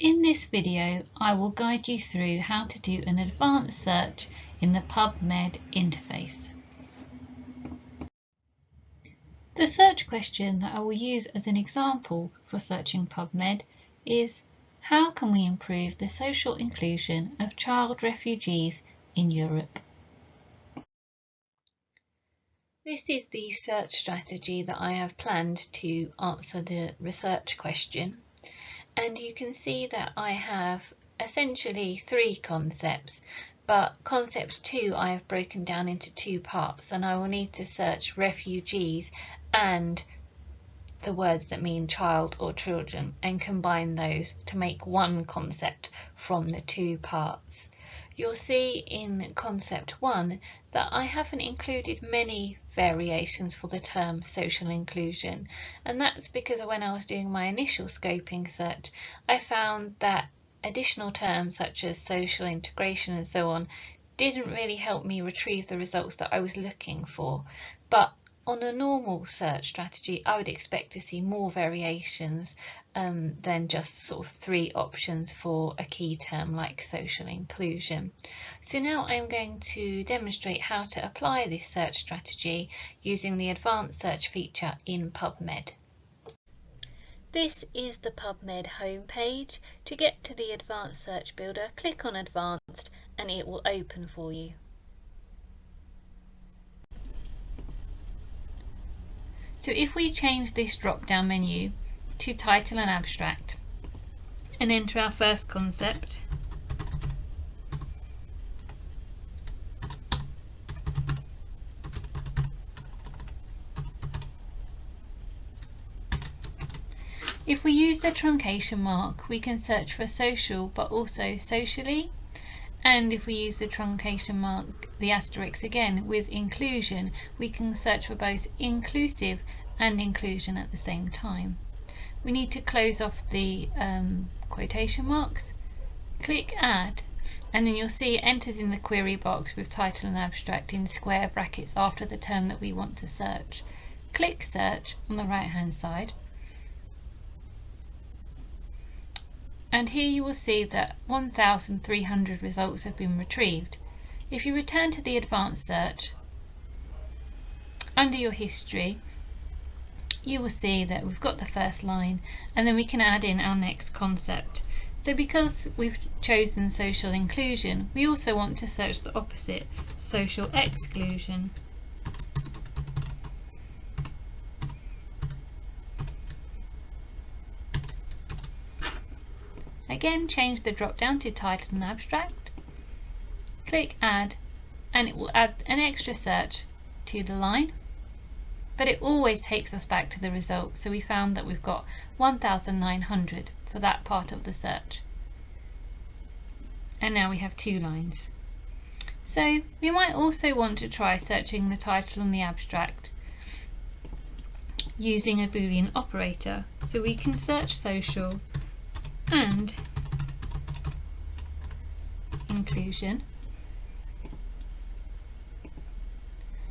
In this video, I will guide you through how to do an advanced search in the Pubmed interface. The search question that I will use as an example for searching Pubmed is: how can we improve the social inclusion of child refugees in Europe? This is the search strategy that I have planned to answer the research question. And you can see that I have essentially three concepts, but concept 2 I have broken down into two parts, and I will need to search refugees and the words that mean child or children and combine those to make one concept from the two parts. You'll see in concept 1 that I haven't included many variations for the term social inclusion, and that's because when I was doing my initial scoping search, I found that additional terms such as social integration and so on didn't really help me retrieve the results that I was looking for. But on a normal search strategy, I would expect to see more variations than just sort of three options for a key term like social inclusion. So now I'm going to demonstrate how to apply this search strategy using the advanced search feature in Pubmed. This is the Pubmed homepage. To get to the advanced search builder, click on advanced and it will open for you. So if we change this drop-down menu to title and abstract and enter our first concept, if we use the truncation mark, we can search for social but also socially. And if we use the truncation mark, the asterisk again, with inclusion, we can search for both inclusive and inclusion at the same time. We need to close off the quotation marks, click add, and then you'll see it enters in the query box with title and abstract in square brackets after the term that we want to search. Click search on the right hand side. And here you will see that 1,300 results have been retrieved. If you return to the advanced search, under your history, you will see that we've got the first line, and then we can add in our next concept. So because we've chosen social inclusion, we also want to search the opposite, social exclusion. Again, change the drop down to title and abstract, click add, and it will add an extra search to the line, but it always takes us back to the result. So we found that we've got 1,900 for that part of the search, and now we have two lines. So we might also want to try searching the title and the abstract using a Boolean operator. So we can search social and inclusion,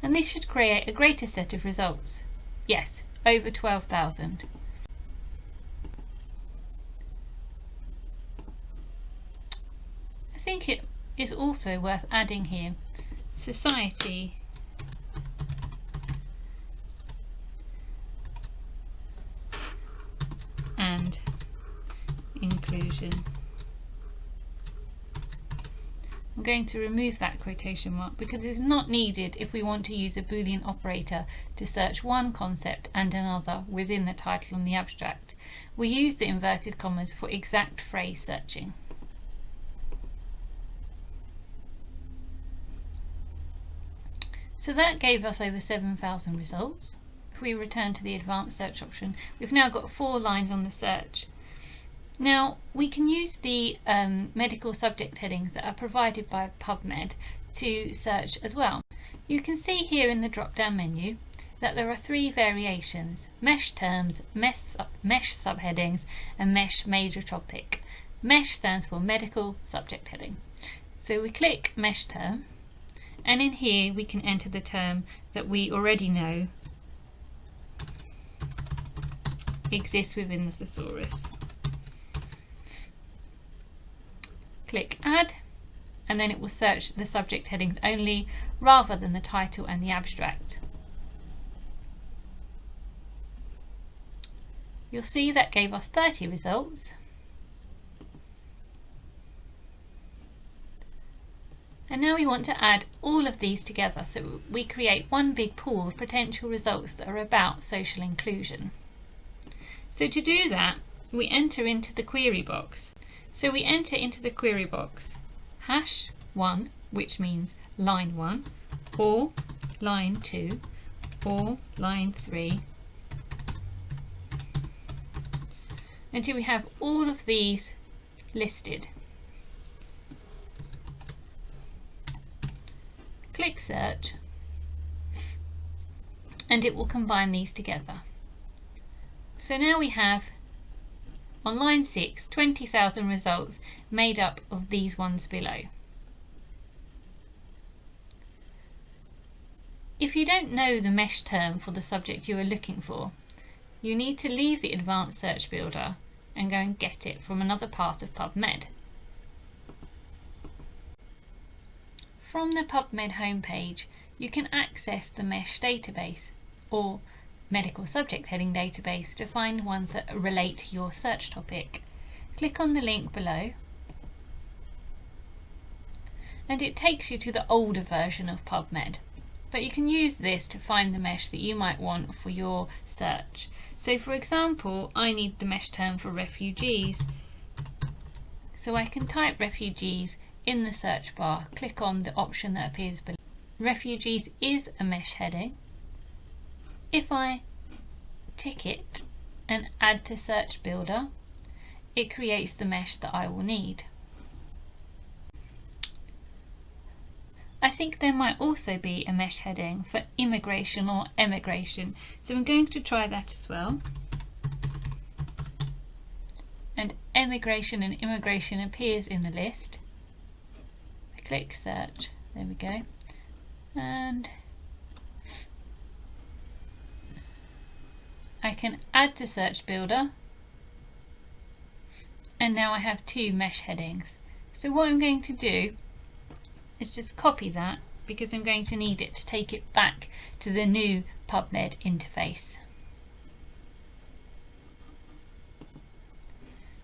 and this should create a greater set of results. Yes, over 12,000. I think it is also worth adding here society and inclusion. I'm going to remove that quotation mark because it is not needed if we want to use a Boolean operator to search one concept and another within the title and the abstract. We use the inverted commas for exact phrase searching. So that gave us over 7,000 results. If we return to the advanced search option, we've now got 4 lines on the search. Now we can use the medical subject headings that are provided by Pubmed to search as well. You can see here in the drop down menu that there are 3 variations: mesh terms, mesh subheadings and mesh major topic. Mesh stands for medical subject heading. So we click mesh term, and in here we can enter the term that we already know exists within the thesaurus. click Add, and then it will search the subject headings only rather than the title and the abstract. You'll see that gave us 30 results. And now we want to add all of these together so we create one big pool of potential results that are about social inclusion. So to do that, we enter into the query box. So we enter into the query box #1, which means line 1, or line 2, or line 3, until we have all of these listed. Click Search, and it will combine these together. So now we have, on line 6, 20,000 results made up of these ones below. If you don't know the mesh term for the subject you are looking for, you need to leave the Advanced Search Builder and go and get it from another part of Pubmed. From the Pubmed homepage, you can access the mesh database or medical subject heading database to find ones that relate to your search topic. Click on the link below and it takes you to the older version of Pubmed, but you can use this to find the mesh that you might want for your search. So for example, I need the mesh term for refugees, so I can type refugees in the search bar, click on the option that appears below. Refugees is a mesh heading. If I tick it and add to Search Builder, it creates the mesh that I will need. I think there might also be a mesh heading for immigration or emigration, so I'm going to try that as well. And emigration and immigration appears in the list. I click Search, there we go, and I can add to Search Builder, and now I have 2 mesh headings. So what I'm going to do is just copy that, because I'm going to need it to take it back to the new Pubmed interface.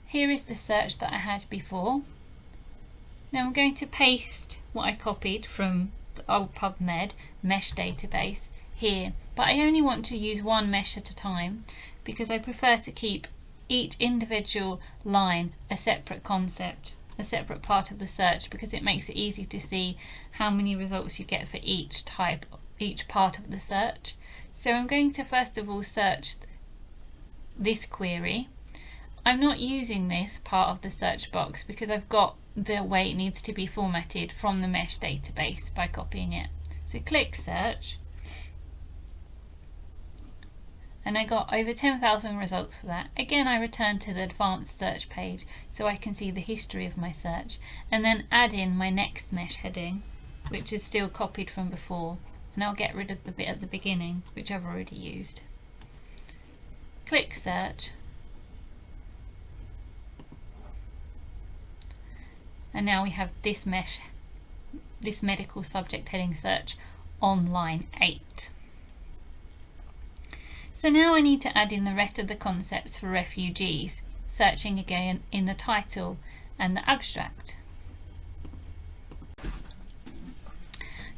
Here is the search that I had before. Now I'm going to paste what I copied from the old Pubmed mesh database here, but I only want to use one mesh at a time because I prefer to keep each individual line a separate concept, a separate part of the search, because it makes it easy to see how many results you get for each type, each part of the search. So I'm going to first of all search this query. I'm not using this part of the search box because I've got the way it needs to be formatted from the mesh database by copying it. So click Search, and I got over 10,000 results for that. Again, I return to the advanced search page so I can see the history of my search, and then add in my next mesh heading, which is still copied from before, and I'll get rid of the bit at the beginning which I've already used. Click Search, and now we have this mesh, this medical subject heading search on line 8. So now I need to add in the rest of the concepts for refugees, searching again in the title and the abstract.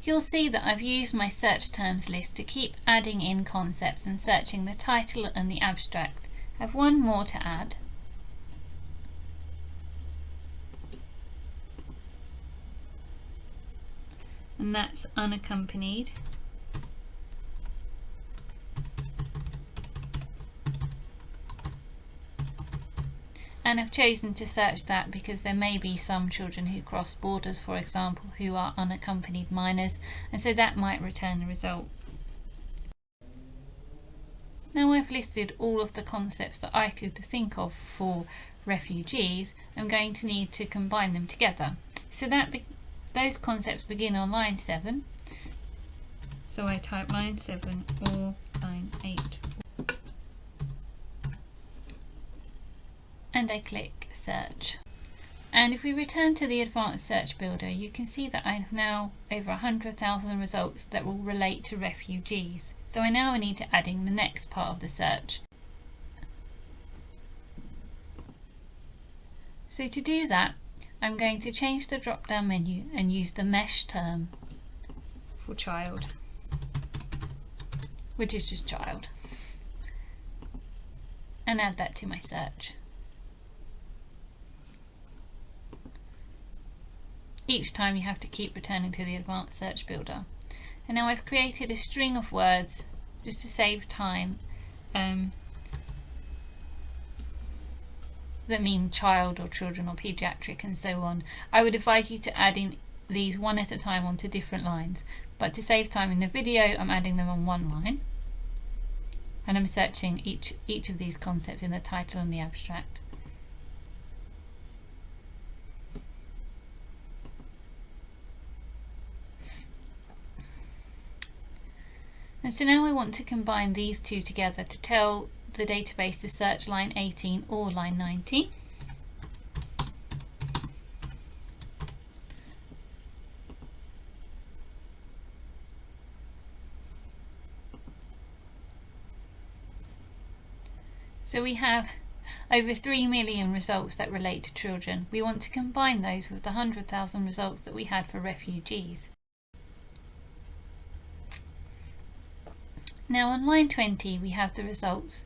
You'll see that I've used my search terms list to keep adding in concepts and searching the title and the abstract. I have one more to add. And that's unaccompanied. And I've chosen to search that because there may be some children who cross borders, for example, who are unaccompanied minors, and so that might return the result. Now I've listed all of the concepts that I could think of for refugees, I'm going to need to combine them together. So those concepts begin on line 7. So I type line 7 or line 8. And I click Search. And if we return to the Advanced Search Builder, you can see that I have now over 100,000 results that will relate to refugees. So I now need to add in the next part of the search. So to do that, I'm going to change the drop-down menu and use the mesh term for child, which is just child, and add that to my search. Each time you have to keep returning to the Advanced Search Builder. And now I've created a string of words just to save time that mean child or children or pediatric and so on. I would advise you to add in these one at a time onto different lines, but to save time in the video I'm adding them on one line, and I'm searching each of these concepts in the title and the abstract. And so now I want to combine these two together to tell the database to search line 18 or line 19. So we have over 3 million results that relate to children. We want to combine those with the 100,000 results that we had for refugees. Now on line 20 we have the results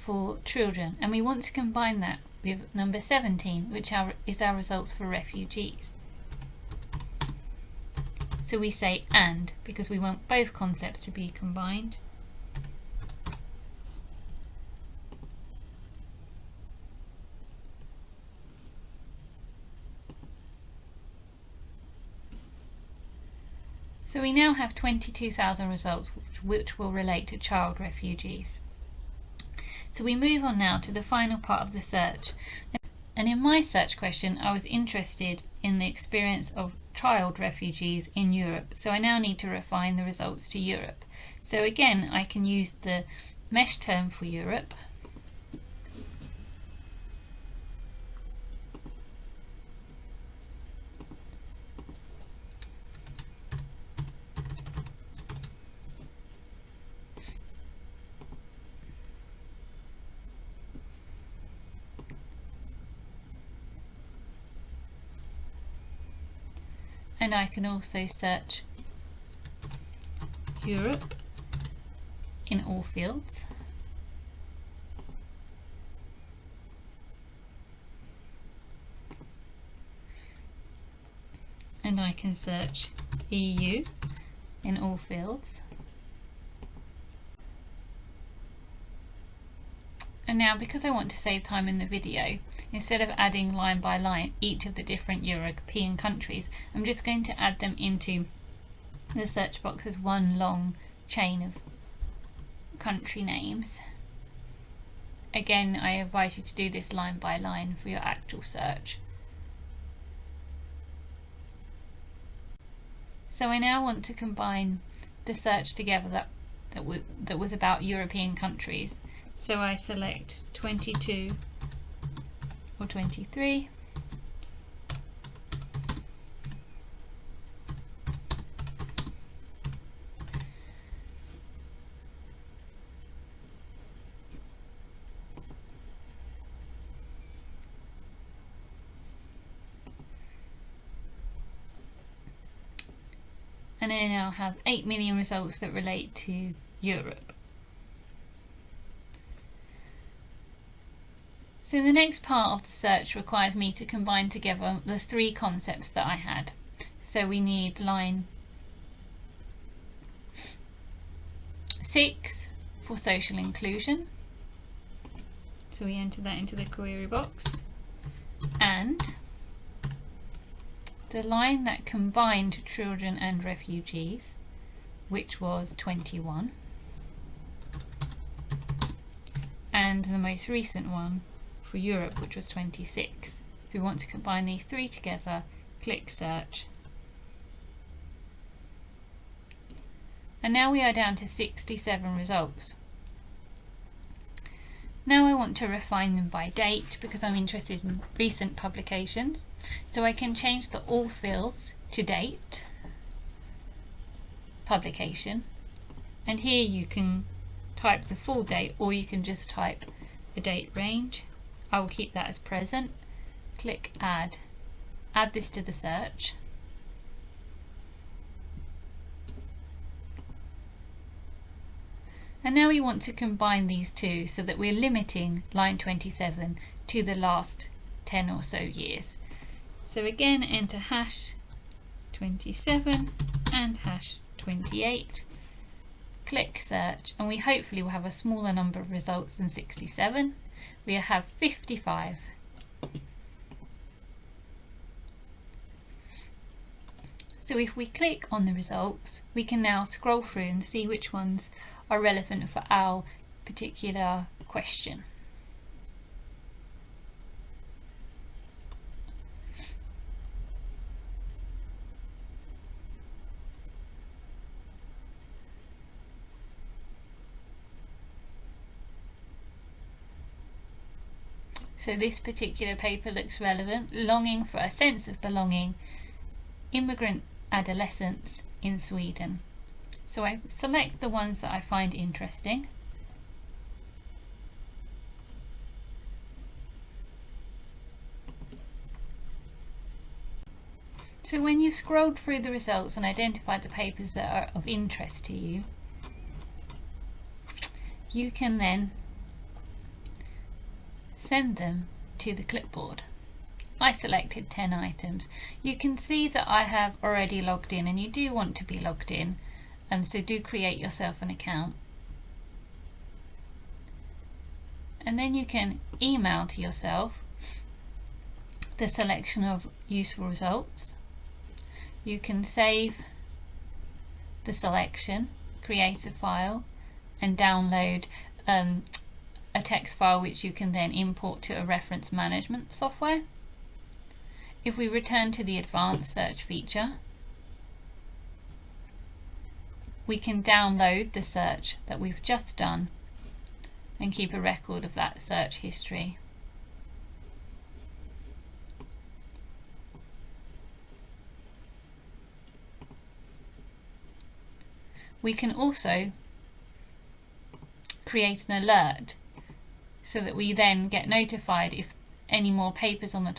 for children, and we want to combine that with number 17, which is our results for refugees. So we say "and" because we want both concepts to be combined. So we now have 22,000 results which will relate to child refugees. So we move on now to the final part of the search. And in my search question I was interested in the experience of child refugees in Europe. So I now need to refine the results to Europe. So again I can use the mesh term for Europe. And I can also search Europe in all fields. And I can search EU in all fields. And now, because I want to save time in the video, instead of adding line by line each of the different European countries, I'm just going to add them into the search box as one long chain of country names. Again, I advise you to do this line by line for your actual search. So I now want to combine the search together that was about European countries. So I select 22 or 23. And I now have 8 million results that relate to Europe. So the next part of the search requires me to combine together the 3 concepts that I had. So we need line 6 for social inclusion. So we enter that into the query box. And the line that combined children and refugees, which was 21. And the most recent one for Europe, which was 26. So we want to combine these 3 together, click search. And now we are down to 67 results. Now I want to refine them by date because I'm interested in recent publications. So I can change the all fields to date, publication, and here you can type the full date or you can just type the date range. I will keep that as present. Click add. Add this to the search. And now we want to combine these two so that we're limiting line 27 to the last 10 or so years. So again, enter hash 27 and hash 28. Click search, and we hopefully will have a smaller number of results than 67. We have 55. So if we click on the results, we can now scroll through and see which ones are relevant for our particular question. So this particular paper looks relevant. Longing for a sense of belonging, immigrant adolescents in Sweden. So I select the ones that I find interesting. So when you've scrolled through the results and identified the papers that are of interest to you, you can then send them to the clipboard. I selected 10 items. You can see that I have already logged in, and you do want to be logged in, so do create yourself an account. And then you can email to yourself the selection of useful results. You can save the selection, create a file, and download a text file which you can then import to a reference management software. If we return to the advanced search feature, we can download the search that we've just done and keep a record of that search history. We can also create an alert so that we then get notified if any more papers on the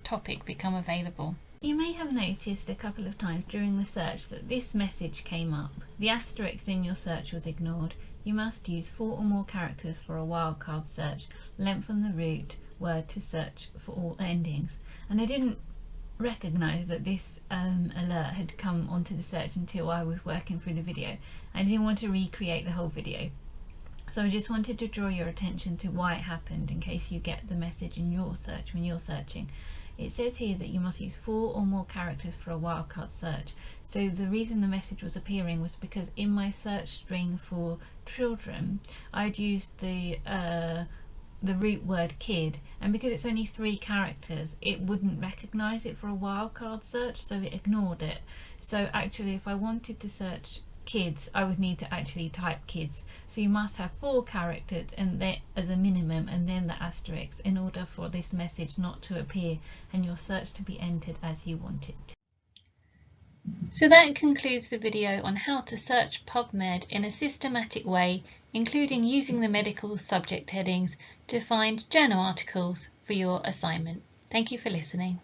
topic become available. You may have noticed a couple of times during the search that this message came up. The asterisk in your search was ignored. You must use 4 or more characters for a wildcard search. Lengthen the root word to search for all endings. And I didn't recognise that this alert had come onto the search until I was working through the video. I didn't want to recreate the whole video. So I just wanted to draw your attention to why it happened in case you get the message in your search when you're searching. It says here that you must use 4 or more characters for a wildcard search. So the reason the message was appearing was because in my search string for children, I'd used the root word kid, and because it's only 3 characters, it wouldn't recognise it for a wildcard search, so it ignored it. So actually, if I wanted to search kids, I would need to actually type kids. So you must have 4 characters and then as a minimum, and then the asterisk, in order for this message not to appear and your search to be entered as you want it to. So that concludes the video on how to search PubMed in a systematic way, including using the medical subject headings to find journal articles for your assignment. Thank you for listening.